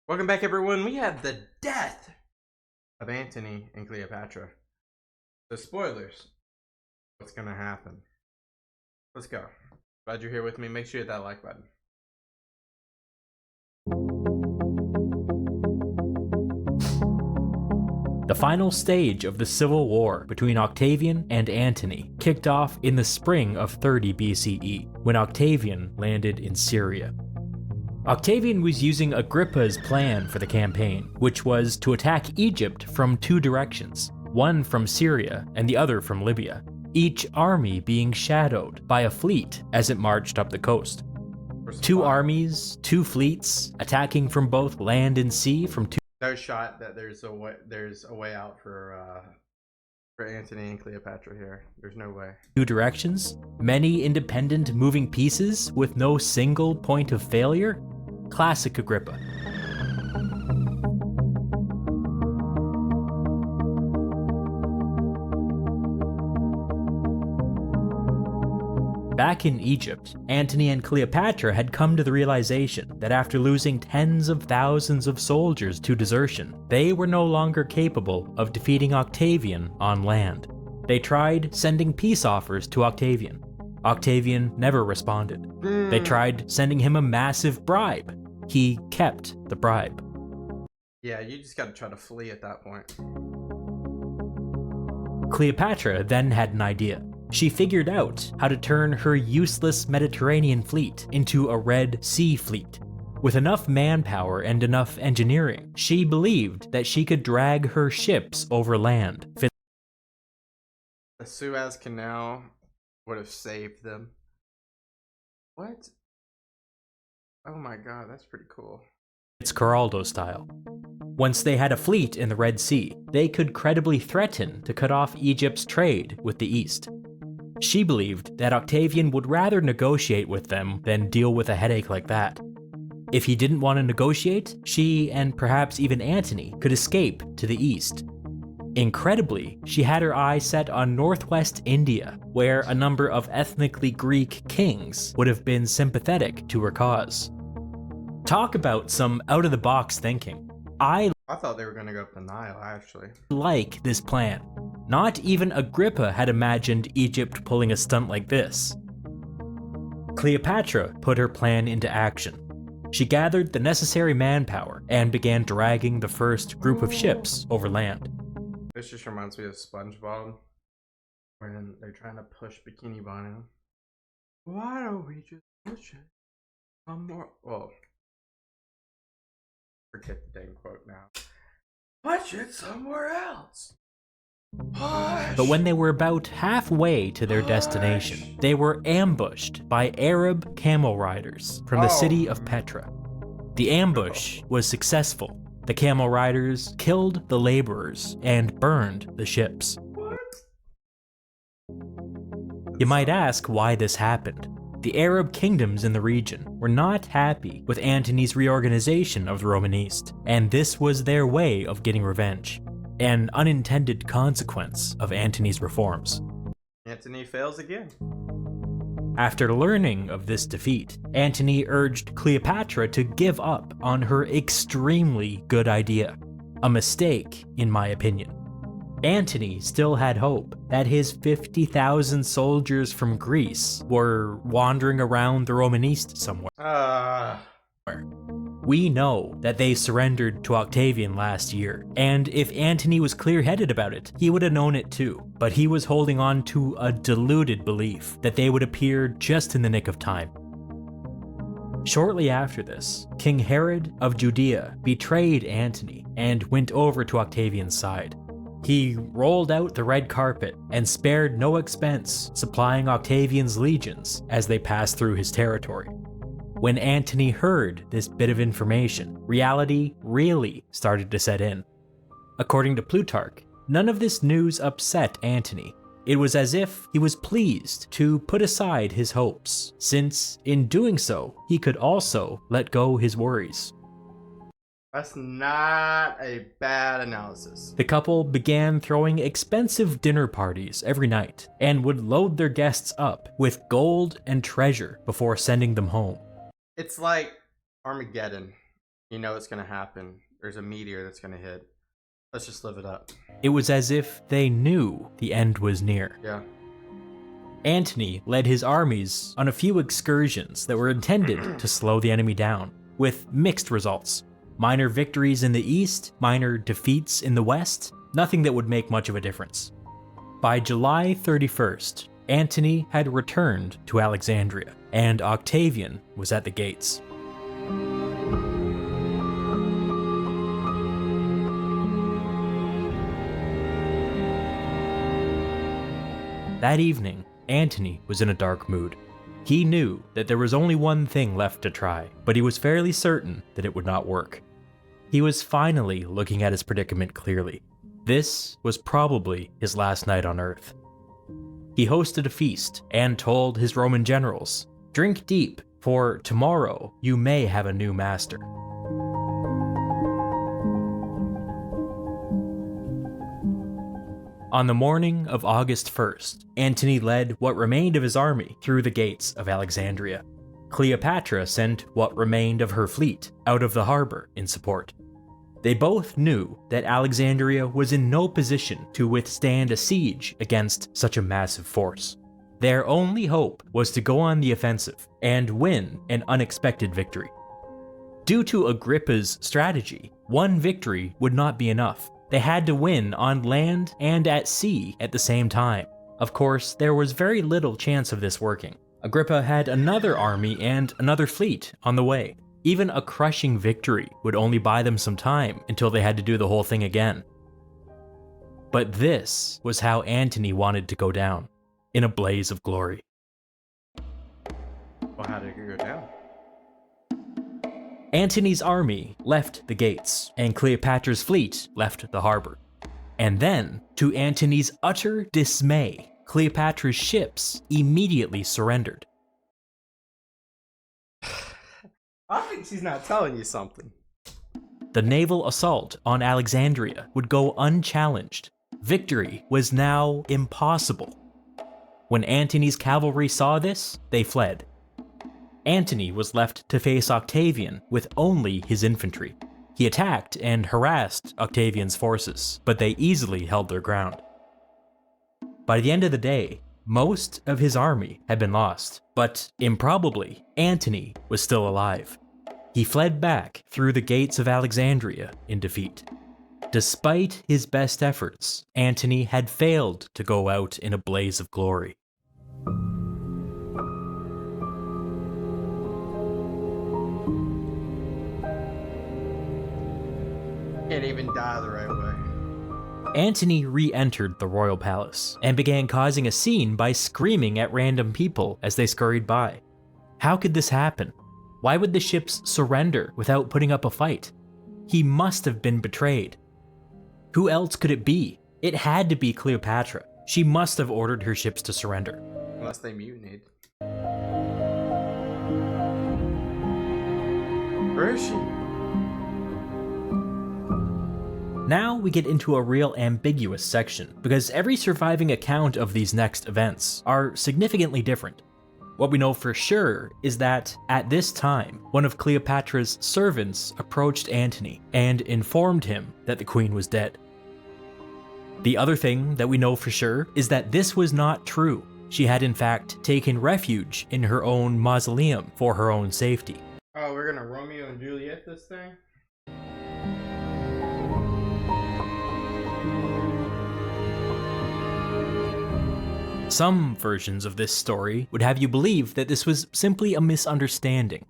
Welcome back, everyone. We have the death of Antony and Cleopatra. So, spoilers. What's gonna happen? Let's go. Glad you're here with me. Make sure you hit that like button. The final stage of the civil war between Octavian and Antony kicked off in the spring of 30 BCE, when Octavian landed in Syria. Octavian was using Agrippa's plan for the campaign, which was to attack Egypt from two directions, one from Syria and the other from Libya, each army being shadowed by a fleet as it marched up the coast. Two armies, two fleets, attacking from both land and sea from two. No shot that there's a way out for Antony and Cleopatra here. There's no way. Two directions, many independent moving pieces with no single point of failure. Classic Agrippa. Back in Egypt, Antony and Cleopatra had come to the realization that after losing tens of thousands of soldiers to desertion, they were no longer capable of defeating Octavian on land. They tried sending peace offers to Octavian. Octavian never responded. They tried sending him a massive bribe. He kept the bribe. Yeah, you just gotta try to flee at that point. Cleopatra then had an idea. She figured out how to turn her useless Mediterranean fleet into a Red Sea fleet. With enough manpower and enough engineering, she believed that she could drag her ships over land. The Suez Canal would have saved them. What? Oh my god, that's pretty cool. Fitzcarraldo style. Once they had a fleet in the Red Sea, they could credibly threaten to cut off Egypt's trade with the East. She believed that Octavian would rather negotiate with them than deal with a headache like that. If he didn't want to negotiate, she and perhaps even Antony could escape to the east. Incredibly, she had her eye set on northwest India, where a number of ethnically Greek kings would have been sympathetic to her cause. Talk about some out-of-the-box thinking. I thought they were gonna go up the Nile, actually. Like this plan. Not even Agrippa had imagined Egypt pulling a stunt like this. Cleopatra put her plan into action. She gathered the necessary manpower and began dragging the first group of ships over land. This just reminds me of SpongeBob, when they're trying to push Bikini Bottom. Why don't we just push it some more? Well, forget the dang quote now. Push it somewhere else. Push. But when they were about halfway to their destination, they were ambushed by Arab camel riders from the city of Petra. The ambush was successful. The camel riders killed the laborers and burned the ships. What? You might ask why this happened. The Arab kingdoms in the region were not happy with Antony's reorganization of the Roman East, and this was their way of getting revenge. An unintended consequence of Antony's reforms. Antony fails again. After learning of this defeat, Antony urged Cleopatra to give up on her extremely good idea. A mistake, in my opinion. Antony still had hope that his 50,000 soldiers from Greece were wandering around the Roman East somewhere. We know that they surrendered to Octavian last year, and if Antony was clear-headed about it, he would have known it too. But he was holding on to a deluded belief that they would appear just in the nick of time. Shortly after this, King Herod of Judea betrayed Antony and went over to Octavian's side. He rolled out the red carpet and spared no expense supplying Octavian's legions as they passed through his territory. When Antony heard this bit of information, reality really started to set in. According to Plutarch, none of this news upset Antony. It was as if he was pleased to put aside his hopes, since in doing so, he could also let go his worries. That's not a bad analysis. The couple began throwing expensive dinner parties every night and would load their guests up with gold and treasure before sending them home. It's like Armageddon. You know it's gonna happen. There's a meteor that's gonna hit. Let's just live it up. It was as if they knew the end was near. Yeah. Antony led his armies on a few excursions that were intended to slow the enemy down, with mixed results. Minor victories in the east, minor defeats in the west, nothing that would make much of a difference. By July 31st, Antony had returned to Alexandria, and Octavian was at the gates. That evening, Antony was in a dark mood. He knew that there was only one thing left to try, but he was fairly certain that it would not work. He was finally looking at his predicament clearly. This was probably his last night on Earth. He hosted a feast and told his Roman generals, "Drink deep, for tomorrow you may have a new master." On the morning of August 1st, Antony led what remained of his army through the gates of Alexandria. Cleopatra sent what remained of her fleet out of the harbor in support. They both knew that Alexandria was in no position to withstand a siege against such a massive force. Their only hope was to go on the offensive and win an unexpected victory. Due to Agrippa's strategy, one victory would not be enough. They had to win on land and at sea at the same time. Of course, there was very little chance of this working. Agrippa had another army and another fleet on the way. Even a crushing victory would only buy them some time until they had to do the whole thing again. But this was how Antony wanted to go down, in a blaze of glory. Well, how did it go down? Antony's army left the gates, and Cleopatra's fleet left the harbor. And then, to Antony's utter dismay, Cleopatra's ships immediately surrendered. I think she's not telling you something. The naval assault on Alexandria would go unchallenged. Victory was now impossible. When Antony's cavalry saw this, they fled. Antony was left to face Octavian with only his infantry. He attacked and harassed Octavian's forces, but they easily held their ground. By the end of the day, most of his army had been lost, but improbably, Antony was still alive. He fled back through the gates of Alexandria in defeat. Despite his best efforts, Antony had failed to go out in a blaze of glory. Can't even die the right way. Antony re-entered the royal palace and began causing a scene by screaming at random people as they scurried by. How could this happen? Why would the ships surrender without putting up a fight? He must have been betrayed. Who else could it be? It had to be Cleopatra. She must have ordered her ships to surrender. Unless they mutinied. Where is she? Now we get into a real ambiguous section, because every surviving account of these next events are significantly different. What we know for sure is that, at this time, one of Cleopatra's servants approached Antony and informed him that the queen was dead. The other thing that we know for sure is that this was not true. She had in fact taken refuge in her own mausoleum for her own safety. Oh, we're gonna Romeo and Juliet this thing? Some versions of this story would have you believe that this was simply a misunderstanding.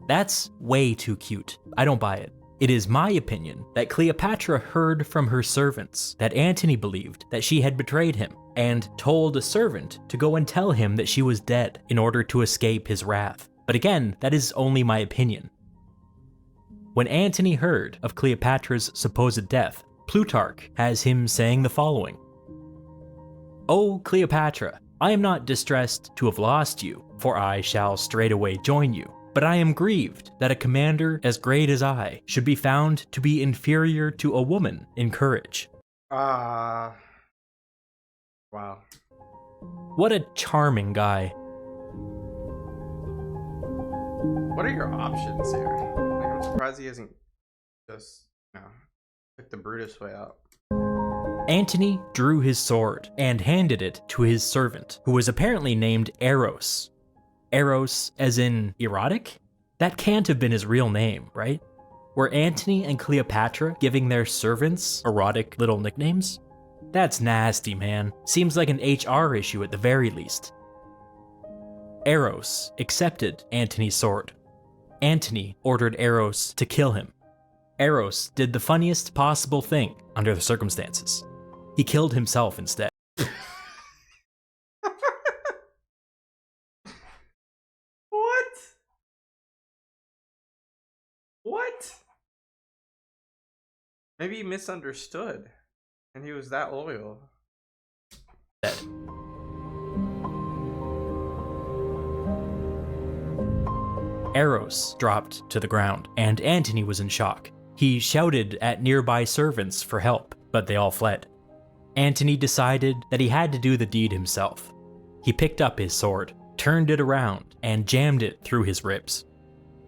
That's way too cute. I don't buy it. It is my opinion that Cleopatra heard from her servants that Antony believed that she had betrayed him, and told a servant to go and tell him that she was dead in order to escape his wrath. But again, that is only my opinion. When Antony heard of Cleopatra's supposed death, Plutarch has him saying the following: "O Cleopatra, I am not distressed to have lost you, for I shall straightway join you. But I am grieved that a commander as great as I should be found to be inferior to a woman in courage." Wow. What a charming guy. What are your options here? Like, I'm surprised he hasn't just, took the Brutus way out. Antony drew his sword and handed it to his servant, who was apparently named Eros. Eros as in erotic? That can't have been his real name, right? Were Antony and Cleopatra giving their servants erotic little nicknames? That's nasty, man. Seems like an HR issue at the very least. Eros accepted Antony's sword. Antony ordered Eros to kill him. Eros did the funniest possible thing under the circumstances. He killed himself instead. What? Maybe he misunderstood, and he was that loyal. Eros dropped to the ground, and Antony was in shock. He shouted at nearby servants for help, but they all fled. Antony decided that he had to do the deed himself. He picked up his sword, turned it around, and jammed it through his ribs.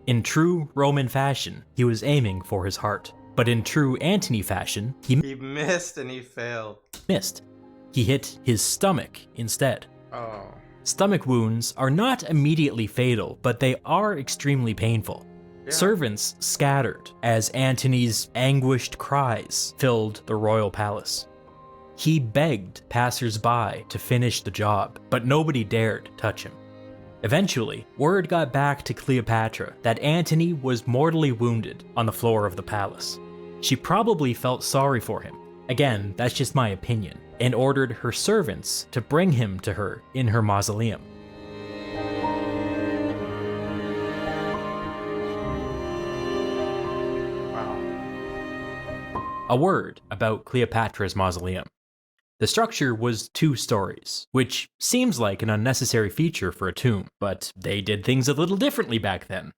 In true Roman fashion, he was aiming for his heart, but in true Antony fashion, he missed and he failed. Missed. He hit his stomach instead. Oh. Stomach wounds are not immediately fatal, but they are extremely painful. Yeah. Servants scattered as Antony's anguished cries filled the royal palace. He begged passers-by to finish the job, but nobody dared touch him. Eventually, word got back to Cleopatra that Antony was mortally wounded on the floor of the palace. She probably felt sorry for him, again, that's just my opinion, and ordered her servants to bring him to her in her mausoleum. Wow. A word about Cleopatra's mausoleum. The structure was 2 stories, which seems like an unnecessary feature for a tomb, but they did things a little differently back then.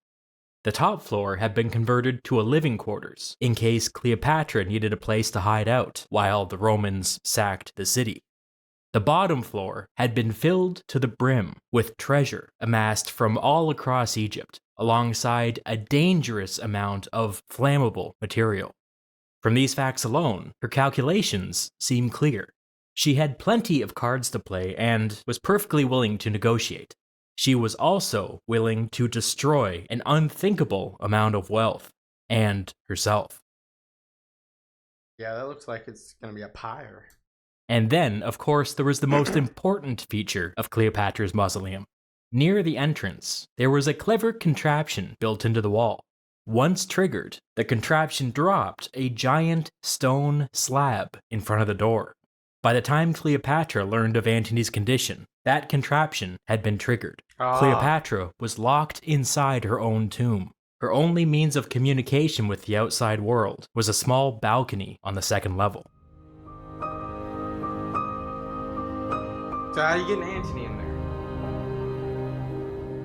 The top floor had been converted to a living quarters, in case Cleopatra needed a place to hide out while the Romans sacked the city. The bottom floor had been filled to the brim with treasure amassed from all across Egypt, alongside a dangerous amount of flammable material. From these facts alone, her calculations seem clear. She had plenty of cards to play and was perfectly willing to negotiate. She was also willing to destroy an unthinkable amount of wealth and herself. Yeah, that looks like it's going to be a pyre. And then, of course, there was the most important feature of Cleopatra's mausoleum. Near the entrance, there was a clever contraption built into the wall. Once triggered, the contraption dropped a giant stone slab in front of the door. By the time Cleopatra learned of Antony's condition, that contraption had been triggered. Cleopatra was locked inside her own tomb. Her only means of communication with the outside world was a small balcony on the 2nd level. So how are you getting Antony in there?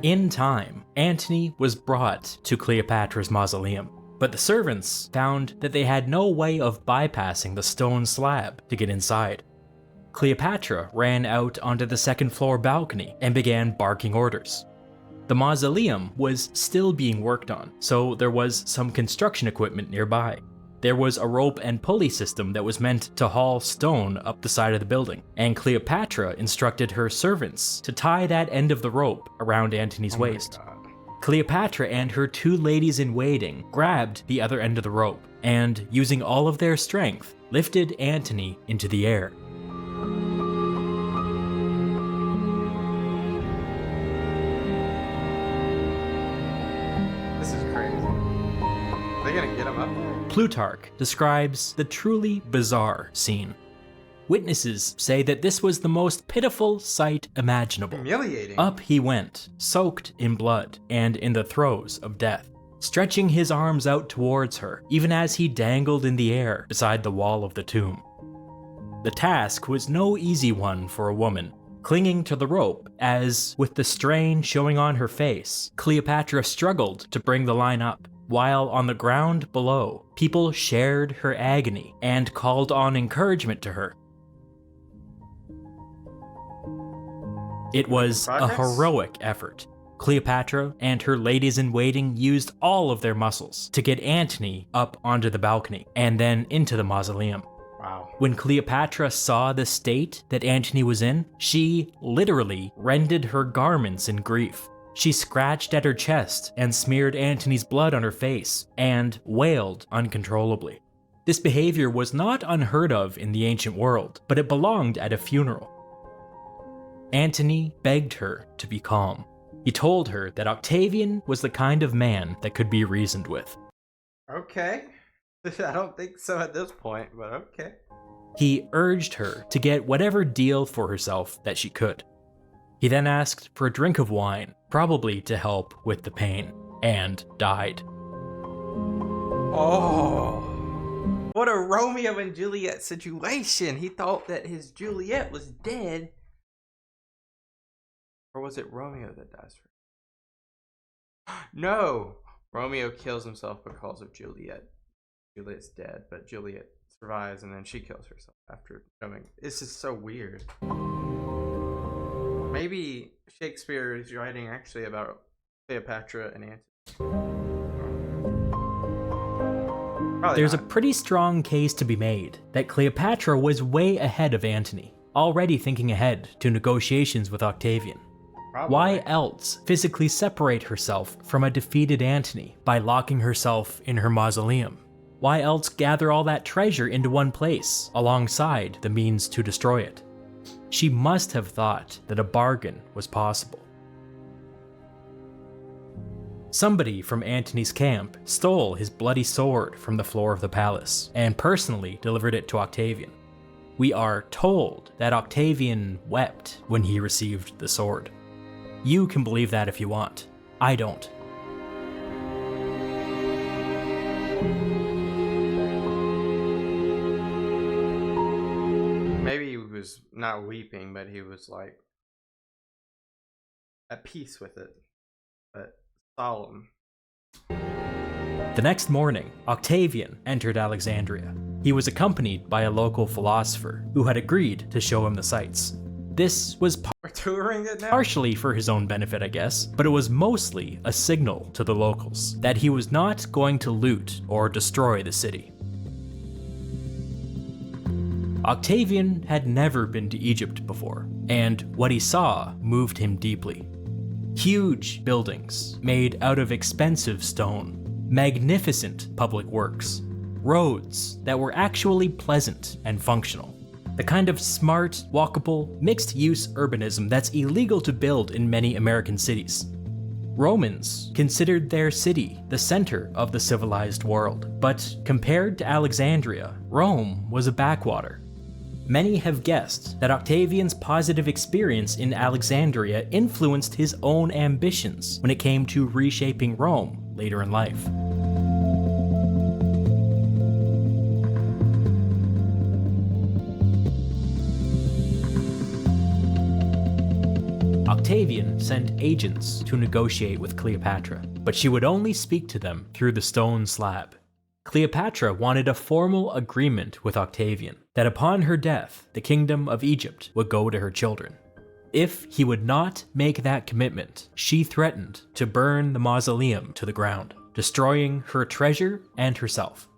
In time, Antony was brought to Cleopatra's mausoleum, but the servants found that they had no way of bypassing the stone slab to get inside. Cleopatra ran out onto the 2nd floor balcony and began barking orders. The mausoleum was still being worked on, so there was some construction equipment nearby. There was a rope and pulley system that was meant to haul stone up the side of the building, and Cleopatra instructed her servants to tie that end of the rope around Antony's waist. Cleopatra and her 2 ladies-in-waiting grabbed the other end of the rope, and using all of their strength, lifted Antony into the air. This is crazy. Are they gonna get him up there? Plutarch describes the truly bizarre scene. Witnesses say that this was the most pitiful sight imaginable. Humiliating. Up he went, soaked in blood and in the throes of death, stretching his arms out towards her, even as he dangled in the air beside the wall of the tomb. The task was no easy one for a woman, clinging to the rope as, with the strain showing on her face, Cleopatra struggled to bring the line up, while on the ground below, people shared her agony and called on encouragement to her. It was a heroic effort. Cleopatra and her ladies-in-waiting used all of their muscles to get Antony up onto the balcony and then into the mausoleum. Wow. When Cleopatra saw the state that Antony was in, she literally rended her garments in grief. She scratched at her chest and smeared Antony's blood on her face and wailed uncontrollably. This behavior was not unheard of in the ancient world, but it belonged at a funeral. Antony begged her to be calm. He told her that Octavian was the kind of man that could be reasoned with. Okay. I don't think so at this point, but okay. He urged her to get whatever deal for herself that she could. He then asked for a drink of wine, probably to help with the pain, and died. Oh, what a Romeo and Juliet situation. He thought that his Juliet was dead. Or was it Romeo that dies first? No! Romeo kills himself because of Juliet. Juliet's dead, but Juliet survives and then she kills herself after coming. This is so weird. Maybe Shakespeare is writing actually about Cleopatra and Antony. There's a pretty strong case to be made that Cleopatra was way ahead of Antony, already thinking ahead to negotiations with Octavian. Probably. Why else physically separate herself from a defeated Antony by locking herself in her mausoleum? Why else gather all that treasure into one place, alongside the means to destroy it? She must have thought that a bargain was possible. Somebody from Antony's camp stole his bloody sword from the floor of the palace and personally delivered it to Octavian. We are told that Octavian wept when he received the sword. You can believe that if you want. I don't. Maybe he was not weeping, but he was like at peace with it, but solemn. The next morning, Octavian entered Alexandria. He was accompanied by a local philosopher who had agreed to show him the sights. This was We're touring it now? partially for his own benefit, I guess, but it was mostly a signal to the locals that he was not going to loot or destroy the city. Octavian had never been to Egypt before, and what he saw moved him deeply. Huge buildings made out of expensive stone, magnificent public works, roads that were actually pleasant and functional. The kind of smart, walkable, mixed-use urbanism that's illegal to build in many American cities. Romans considered their city the center of the civilized world, but compared to Alexandria, Rome was a backwater. Many have guessed that Octavian's positive experience in Alexandria influenced his own ambitions when it came to reshaping Rome later in life. Octavian sent agents to negotiate with Cleopatra, but she would only speak to them through the stone slab. Cleopatra wanted a formal agreement with Octavian that upon her death, the kingdom of Egypt would go to her children. If he would not make that commitment, she threatened to burn the mausoleum to the ground, destroying her treasure and herself.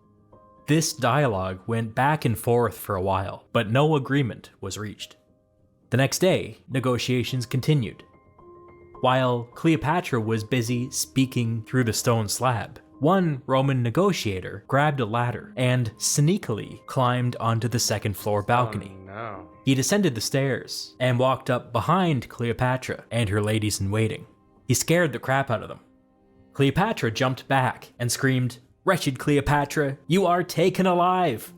This dialogue went back and forth for a while, but no agreement was reached. The next day, negotiations continued. While Cleopatra was busy speaking through the stone slab, one Roman negotiator grabbed a ladder and sneakily climbed onto the second-floor balcony. Oh, no. He descended the stairs and walked up behind Cleopatra and her ladies-in-waiting. He scared the crap out of them. Cleopatra jumped back and screamed, "Wretched Cleopatra, you are taken alive!"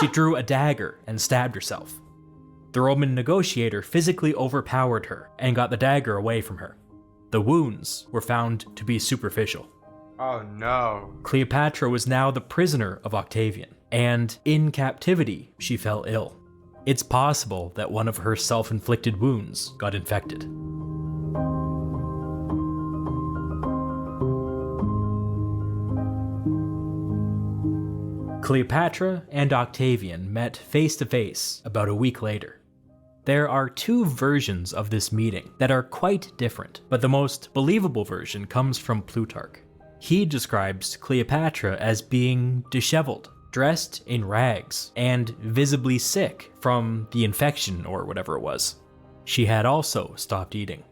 She drew a dagger and stabbed herself. The Roman negotiator physically overpowered her and got the dagger away from her. The wounds were found to be superficial. Oh no. Cleopatra was now the prisoner of Octavian, and in captivity, she fell ill. It's possible that one of her self-inflicted wounds got infected. Cleopatra and Octavian met face to face about a week later. There are two versions of this meeting that are quite different, but the most believable version comes from Plutarch. He describes Cleopatra as being disheveled, dressed in rags, and visibly sick from the infection or whatever it was. She had also stopped eating.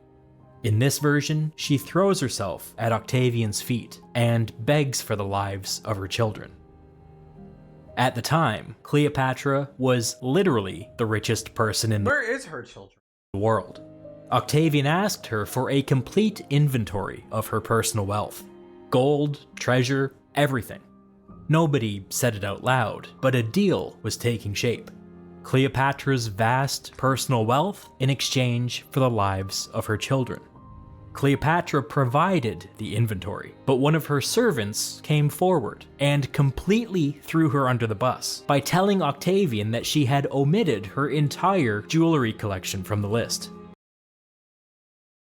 In this version, she throws herself at Octavian's feet and begs for the lives of her children. At the time, Cleopatra was literally the richest person in Where is her children? the world. Octavian asked her for a complete inventory of her personal wealth. Gold, treasure, everything. Nobody said it out loud, but a deal was taking shape. Cleopatra's vast personal wealth in exchange for the lives of her children. Cleopatra provided the inventory, but one of her servants came forward and completely threw her under the bus by telling Octavian that she had omitted her entire jewelry collection from the list.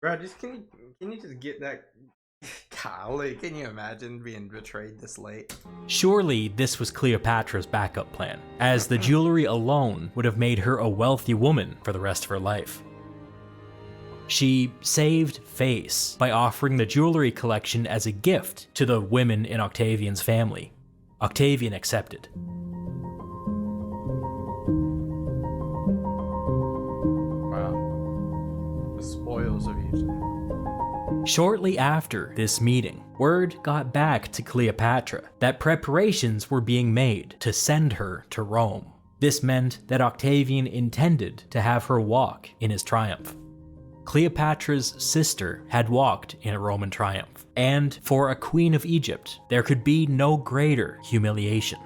Bro, can you just get that? Golly, can you imagine being betrayed this late? Surely this was Cleopatra's backup plan, as the jewelry alone would have made her a wealthy woman for the rest of her life. She saved face by offering the jewelry collection as a gift to the women in Octavian's family. Octavian accepted. Wow. The spoils of Egypt. Shortly after this meeting, word got back to Cleopatra that preparations were being made to send her to Rome. This meant that Octavian intended to have her walk in his triumph. Cleopatra's sister had walked in a Roman triumph, and for a queen of Egypt, there could be no greater humiliation.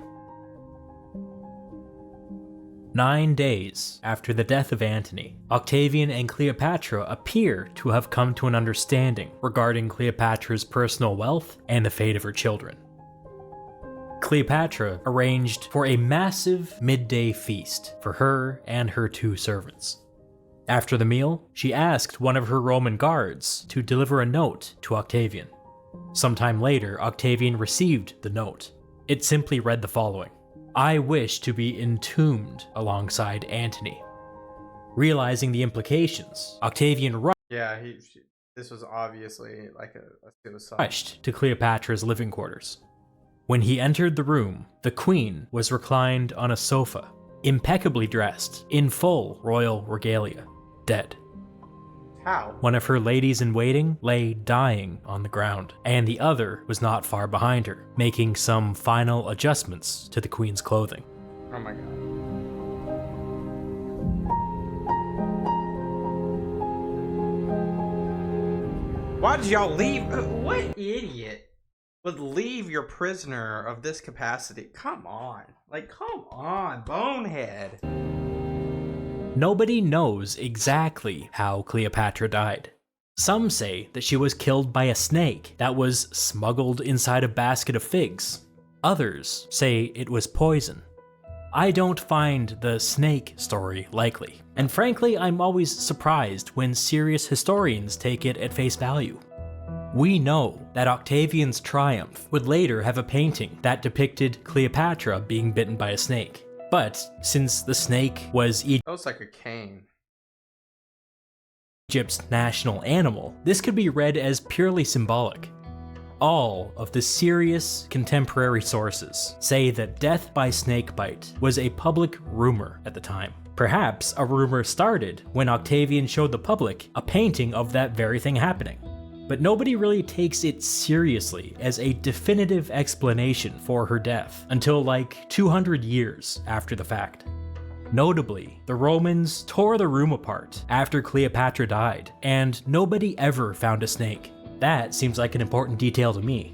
9 days after the death of Antony, Octavian and Cleopatra appear to have come to an understanding regarding Cleopatra's personal wealth and the fate of her children. Cleopatra arranged for a massive midday feast for her and her 2 servants. After the meal, she asked one of her Roman guards to deliver a note to Octavian. Sometime later, Octavian received the note. It simply read the following: "I wish to be entombed alongside Antony." Realizing the implications, Octavian Yeah, this was obviously like a suicide. rushed to Cleopatra's living quarters. When he entered the room, the queen was reclined on a sofa, impeccably dressed, in full royal regalia, dead. How? One of her ladies-in-waiting lay dying on the ground, and the other was not far behind her, making some final adjustments to the queen's clothing. Oh my god. Why did y'all leave? What idiot would leave your prisoner of this capacity? Come on. Like, come on, bonehead. Nobody knows exactly how Cleopatra died. Some say that she was killed by a snake that was smuggled inside a basket of figs. Others say it was poison. I don't find the snake story likely, and frankly, I'm always surprised when serious historians take it at face value. We know that Octavian's triumph would later have a painting that depicted Cleopatra being bitten by a snake. But since the snake was That was like a cane. Egypt's national animal, this could be read as purely symbolic. All of the serious contemporary sources say that death by snakebite was a public rumor at the time. Perhaps a rumor started when Octavian showed the public a painting of that very thing happening. But nobody really takes it seriously as a definitive explanation for her death until like 200 years after the fact. Notably, the Romans tore the room apart after Cleopatra died, and nobody ever found a snake. That seems like an important detail to me.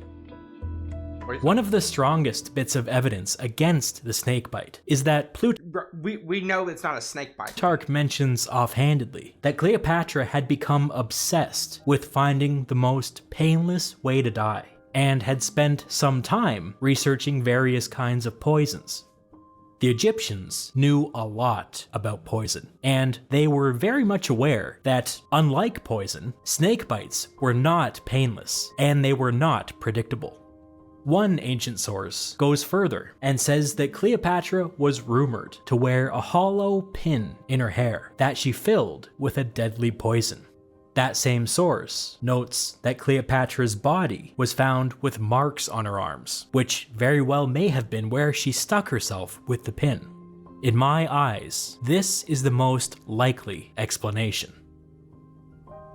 One of the strongest bits of evidence against the snakebite is that We know it's not a snake bite. Plutarch mentions offhandedly that Cleopatra had become obsessed with finding the most painless way to die, and had spent some time researching various kinds of poisons. The Egyptians knew a lot about poison, and they were very much aware that, unlike poison, snake bites were not painless, and they were not predictable. One ancient source goes further and says that Cleopatra was rumored to wear a hollow pin in her hair that she filled with a deadly poison. That same source notes that Cleopatra's body was found with marks on her arms, which very well may have been where she stuck herself with the pin. In my eyes, this is the most likely explanation.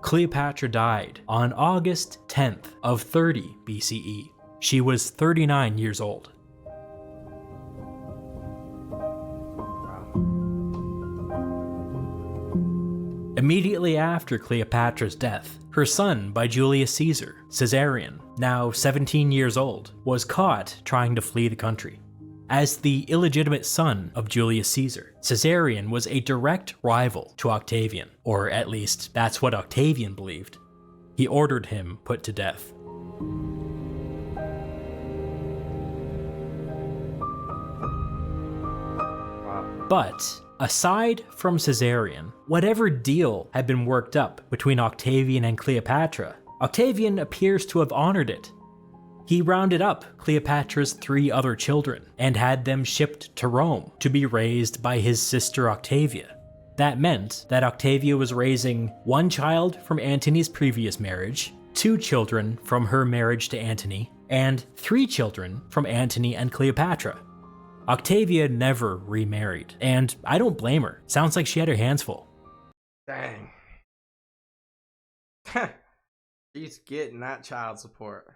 Cleopatra died on August 10th of 30 BCE. She was 39 years old. Immediately after Cleopatra's death, her son by Julius Caesar, Caesarion, now 17 years old, was caught trying to flee the country. As the illegitimate son of Julius Caesar, Caesarion was a direct rival to Octavian, or at least that's what Octavian believed. He ordered him put to death. But aside from Caesarion, whatever deal had been worked up between Octavian and Cleopatra, Octavian appears to have honored it. He rounded up Cleopatra's 3 other children and had them shipped to Rome to be raised by his sister Octavia. That meant that Octavia was raising 1 child from Antony's previous marriage, 2 children from her marriage to Antony, and 3 children from Antony and Cleopatra. Octavia never remarried, and I don't blame her. Sounds like she had her hands full. Dang. She's getting that child support.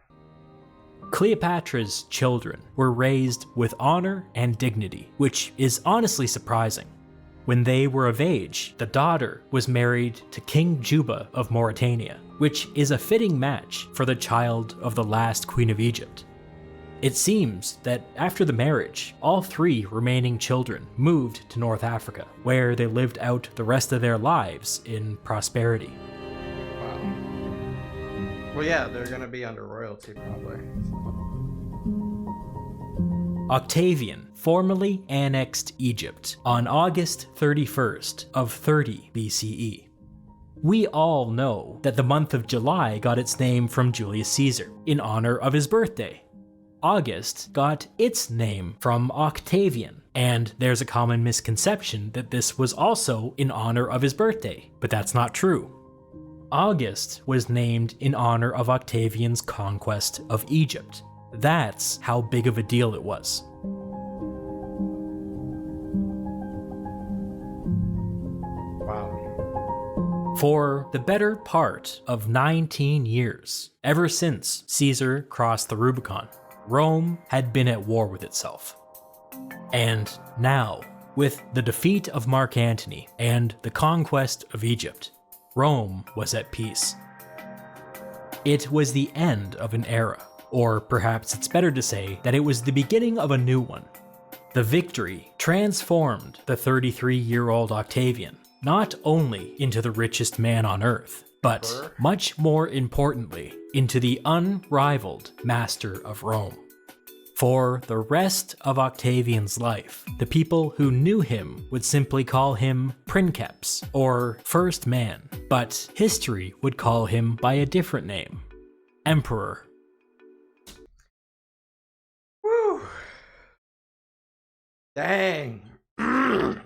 Cleopatra's children were raised with honor and dignity, which is honestly surprising. When they were of age, the daughter was married to King Juba of Mauritania, which is a fitting match for the child of the last queen of Egypt. It seems that after the marriage, all 3 remaining children moved to North Africa, where they lived out the rest of their lives in prosperity. Wow. Well, yeah, they're gonna be under royalty probably. Octavian formally annexed Egypt on August 31st of 30 BCE. We all know that the month of July got its name from Julius Caesar, in honor of his birthday. August got its name from Octavian, and there's a common misconception that this was also in honor of his birthday, but that's not true. August was named in honor of Octavian's conquest of Egypt. That's how big of a deal it was. Wow. For the better part of 19 years, ever since Caesar crossed the Rubicon, Rome had been at war with itself. And now, with the defeat of Mark Antony and the conquest of Egypt, Rome was at peace. It was the end of an era, or perhaps it's better to say that it was the beginning of a new one. The victory transformed the 33-year-old Octavian not only into the richest man on earth, but much more importantly, into the unrivaled master of Rome. For the rest of Octavian's life, the people who knew him would simply call him Princeps, or First Man, but history would call him by a different name, Emperor. Woo! Dang. Round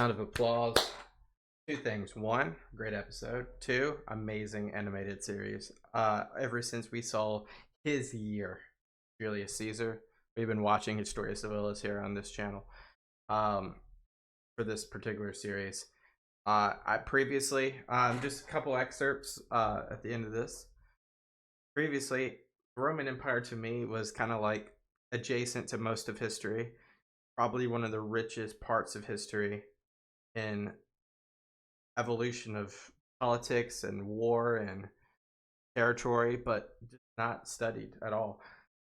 of applause. 2 things. 1, great episode. 2, amazing animated series. Ever since we saw his year, Julius Caesar, we've been watching Historia Civilis here on this channel for this particular series. I previously, just a couple excerpts at the end of this. Previously, the Roman Empire to me was kind of like adjacent to most of history, probably one of the richest parts of history in evolution of politics and war and territory, but just not studied at all.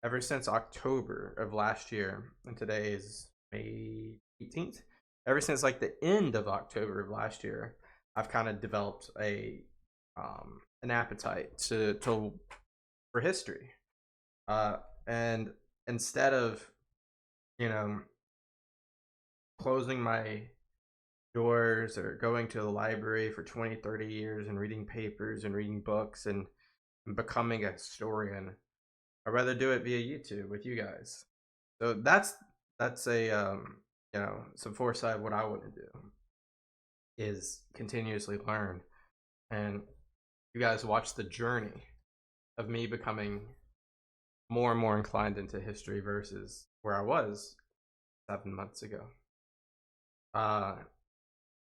Ever since October of last year, and today is May 18th, ever since like the end of October of last year, I've kind of developed an appetite for history. And instead of, closing my doors or going to the library for 20, 30 years and reading papers and reading books and becoming a historian, I'd rather do it via YouTube with you guys. So that's a you know, some foresight of what I want to do is continuously learn, and you guys watch the journey of me becoming more and more inclined into history versus where I was 7 months ago.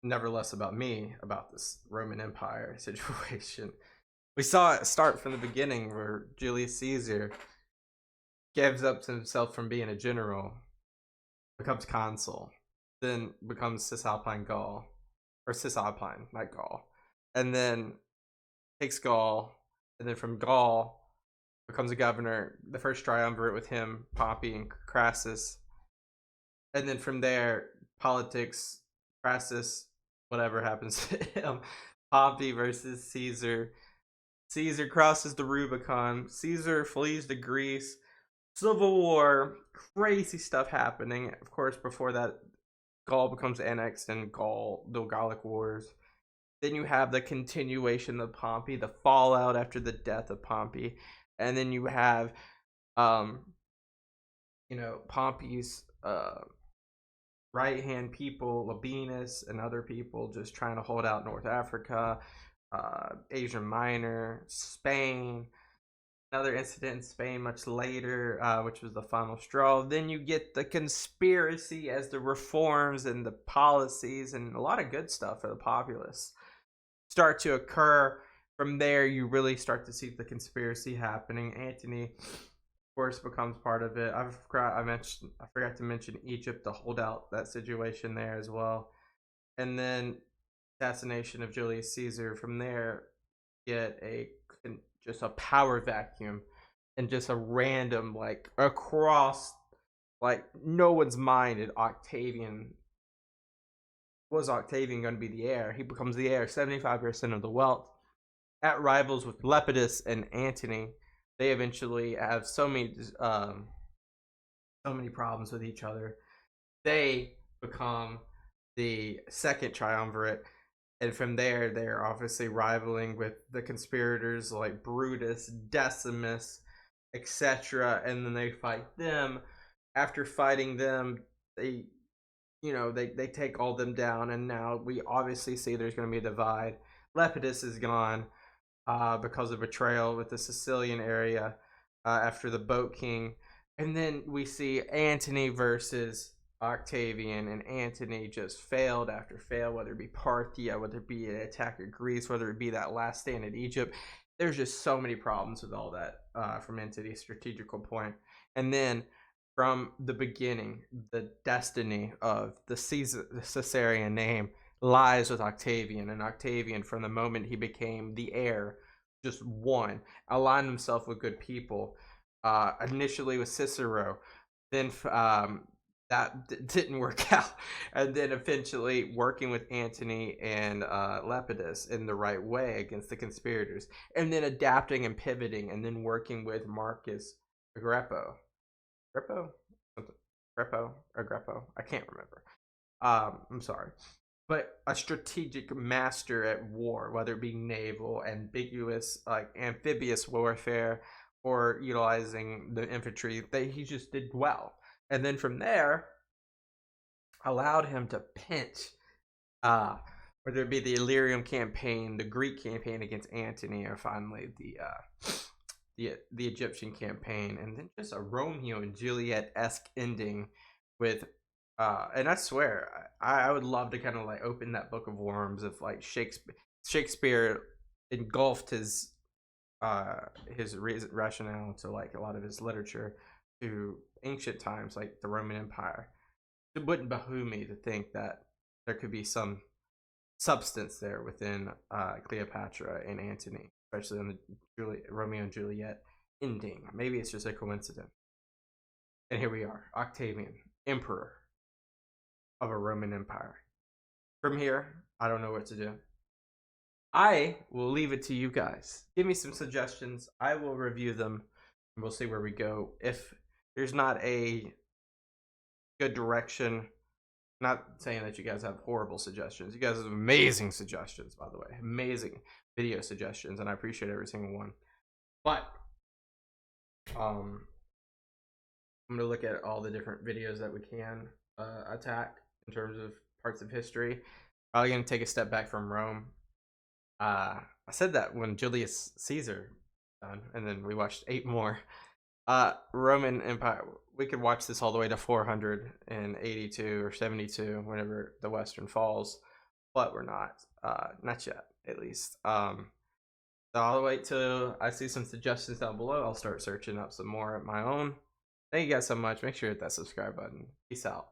Never less about me, about this Roman Empire situation. We saw it start from the beginning where Julius Caesar gives up to himself from being a general, becomes consul, then becomes Cisalpine Gaul, or Cisalpine, not Gaul, and then takes Gaul, and then from Gaul becomes a governor, the first triumvirate with him, Pompey and Crassus, and then from there, politics, Crassus, whatever happens to him, Pompey versus Caesar. Caesar crosses the Rubicon. Caesar flees to Greece. Civil war, crazy stuff happening. Of course, before that, Gaul becomes annexed in the Gallic Wars. Then you have the continuation of Pompey, the fallout after the death of Pompey, and then you have, Pompey's right-hand people, Labienus and other people just trying to hold out North Africa, Asia Minor, Spain. Another incident in Spain much later, which was the final straw. Then you get the conspiracy as the reforms and the policies and a lot of good stuff for the populace start to occur. From there, you really start to see the conspiracy happening. Antony, of course, becomes part of it. I forgot to mention Egypt to hold out that situation there as well. And then assassination of Julius Caesar. From there, get just a power vacuum and just a random, like, across, like, no one's mind at Octavian. Was Octavian going to be the heir? He becomes the heir, 75% of the wealth. At rivals with Lepidus and Antony, they eventually have so many problems with each other. They become the second triumvirate, and from there, they're obviously rivaling with the conspirators like Brutus, Decimus, etc. And then they fight them. After fighting them, they take all them down, and now we obviously see there's going to be a divide. Lepidus is gone because of betrayal with the Sicilian area after the Boat King. And then we see Antony versus Octavian, and Antony just failed after fail, whether it be Parthia, whether it be an attack of Greece, whether it be that last stand in Egypt. There's just so many problems with all that from Antony's strategical point. And then from the beginning, the destiny of the Caesarian name lies with Octavian, and Octavian, from the moment he became the heir, just aligned himself with good people, initially with Cicero, then that didn't work out, and then eventually working with Antony and Lepidus in the right way against the conspirators, and then adapting and pivoting, and then working with Marcus Agrippa. Agrippa? I can't remember. I'm sorry. But a strategic master at war, whether it be naval, ambiguous, like amphibious warfare, or utilizing the infantry, he just did well. And then from there, allowed him to pinch, whether it be the Illyrian campaign, the Greek campaign against Antony, or finally the Egyptian campaign, and then just a Romeo and Juliet-esque ending with, and I swear, I would love to kind of like open that book of worms if like Shakespeare engulfed his rationale to like a lot of his literature to ancient times, like the Roman Empire. It wouldn't behoove me to think that there could be some substance there within Cleopatra and Antony, especially on the Romeo and Juliet ending. Maybe it's just a coincidence. And here we are, Octavian, emperor of a Roman Empire. From here, I don't know what to do. I will leave it to you guys. Give me some suggestions. I will review them, and we'll see where we go. If there's not a good direction, not saying that you guys have horrible suggestions. You guys have amazing suggestions, by the way. Amazing video suggestions, and I appreciate every single one. But I'm gonna look at all the different videos that we can attack in terms of parts of history. Probably gonna take a step back from Rome. I said that when Julius Caesar done, and then we watched 8 more. Roman Empire. We could watch this all the way to 482 or 72, whenever the Western falls, but we're not yet, at least. So I'll wait till I see some suggestions down below. I'll start searching up some more at my own. Thank you guys so much. Make sure to hit that subscribe button. Peace out.